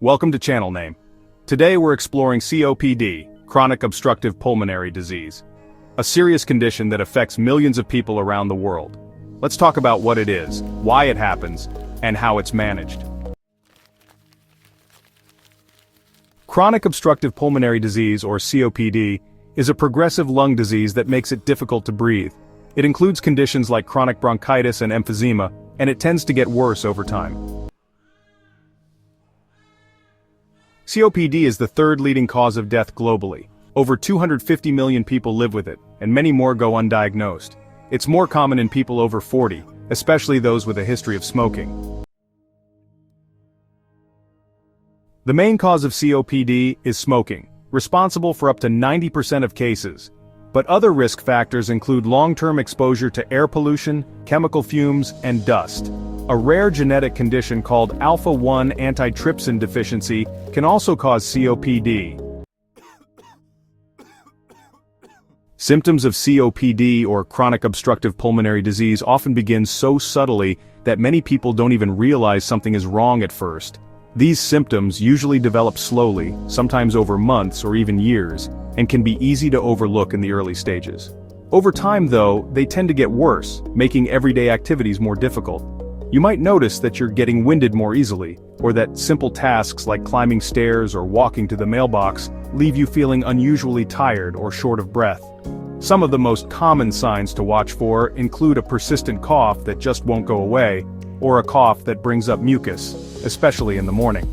Welcome to Channel Name. Today we're exploring COPD, chronic obstructive pulmonary disease, a serious condition that affects millions of people around the world. Let's talk about what it is, why it happens, and how it's managed. Chronic obstructive pulmonary disease, or COPD, is a progressive lung disease that makes it difficult to breathe. It includes conditions like chronic bronchitis and emphysema, and it tends to get worse over time. COPD is the third leading cause of death globally. Over 250 million people live with it, and many more go undiagnosed. It's more common in people over 40, especially those with a history of smoking. The main cause of COPD is smoking, responsible for up to 90% of cases. But other risk factors include long-term exposure to air pollution, chemical fumes, and dust. A rare genetic condition called alpha-1 antitrypsin deficiency can also cause COPD. Symptoms of COPD, or chronic obstructive pulmonary disease, often begin so subtly that many people don't even realize something is wrong at first. These symptoms usually develop slowly, sometimes over months or even years, and can be easy to overlook in the early stages. Over time, though, they tend to get worse, making everyday activities more difficult. You might notice that you're getting winded more easily, or that simple tasks like climbing stairs or walking to the mailbox leave you feeling unusually tired or short of breath. Some of the most common signs to watch for include a persistent cough that just won't go away, or a cough that brings up mucus, especially in the morning.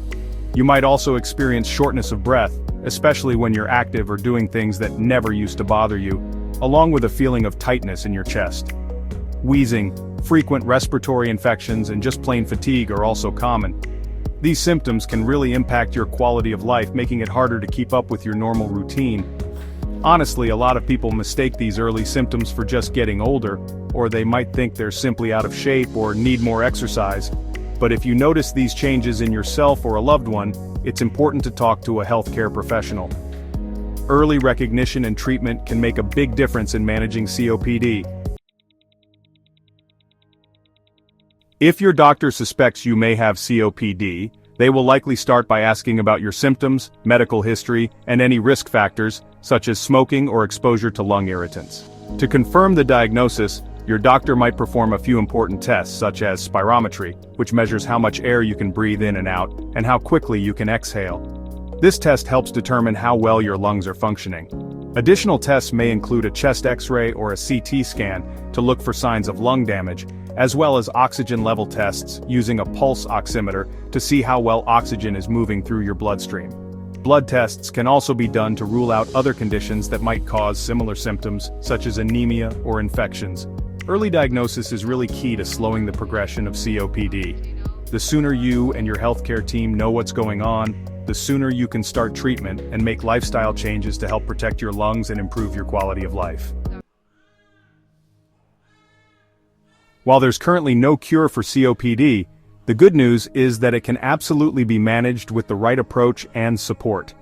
You might also experience shortness of breath, especially when you're active or doing things that never used to bother you, along with a feeling of tightness in your chest. Wheezing, frequent respiratory infections, and just plain fatigue are also common. These symptoms can really impact your quality of life, making it harder to keep up with your normal routine. Honestly, a lot of people mistake these early symptoms for just getting older, or they might think they're simply out of shape or need more exercise. But if you notice these changes in yourself or a loved one, it's important to talk to a healthcare professional. Early recognition and treatment can make a big difference in managing COPD. If your doctor suspects you may have COPD, they will likely start by asking about your symptoms, medical history, and any risk factors, such as smoking or exposure to lung irritants. To confirm the diagnosis, your doctor might perform a few important tests, such as spirometry, which measures how much air you can breathe in and out, and how quickly you can exhale. This test helps determine how well your lungs are functioning. Additional tests may include a chest X-ray or a CT scan to look for signs of lung damage, as well as oxygen level tests using a pulse oximeter to see how well oxygen is moving through your bloodstream. Blood tests can also be done to rule out other conditions that might cause similar symptoms, such as anemia or infections. Early diagnosis is really key to slowing the progression of COPD. The sooner you and your healthcare team know what's going on, the sooner you can start treatment and make lifestyle changes to help protect your lungs and improve your quality of life. While there's currently no cure for COPD, the good news is that it can absolutely be managed with the right approach and support.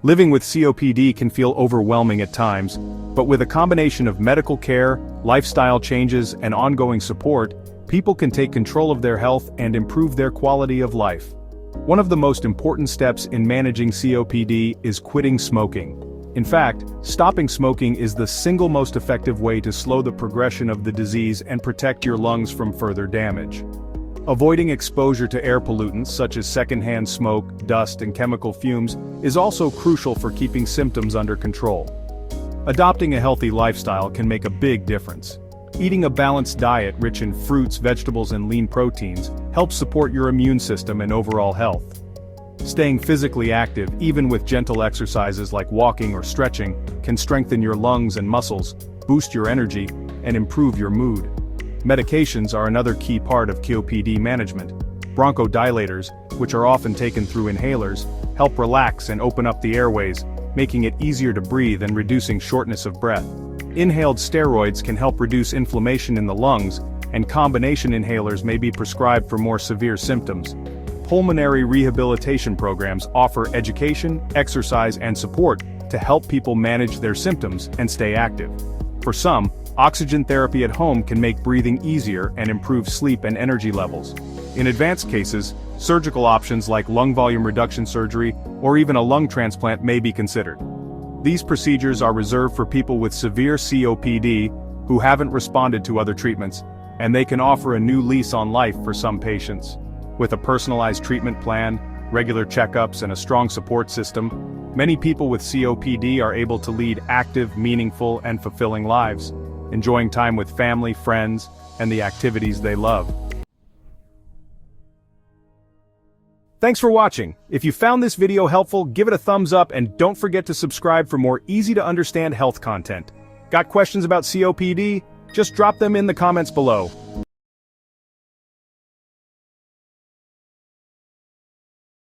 Living with COPD can feel overwhelming at times, but with a combination of medical care, lifestyle changes, and ongoing support, people can take control of their health and improve their quality of life. One of the most important steps in managing COPD is quitting smoking. In fact, stopping smoking is the single most effective way to slow the progression of the disease and protect your lungs from further damage. Avoiding exposure to air pollutants such as secondhand smoke, dust, and chemical fumes is also crucial for keeping symptoms under control. Adopting a healthy lifestyle can make a big difference. Eating a balanced diet rich in fruits, vegetables, and lean proteins helps support your immune system and overall health. Staying physically active, even with gentle exercises like walking or stretching, can strengthen your lungs and muscles, boost your energy, and improve your mood. Medications are another key part of COPD management. Bronchodilators, which are often taken through inhalers, help relax and open up the airways, making it easier to breathe and reducing shortness of breath. Inhaled steroids can help reduce inflammation in the lungs, and combination inhalers may be prescribed for more severe symptoms. Pulmonary rehabilitation programs offer education, exercise, and support to help people manage their symptoms and stay active. For some, oxygen therapy at home can make breathing easier and improve sleep and energy levels. In advanced cases, Surgical options like lung volume reduction surgery or even a lung transplant may be considered. These procedures are reserved for people with severe COPD who haven't responded to other treatments, and they can offer a new lease on life for some patients. With a personalized treatment plan, regular checkups, and a strong support system, many people with COPD are able to lead active, meaningful, and fulfilling lives, enjoying time with family, friends, and the activities they love. Thanks for watching. If you found this video helpful, give it a thumbs up and don't forget to subscribe for more easy-to-understand health content. Got questions about COPD? Just drop them in the comments below.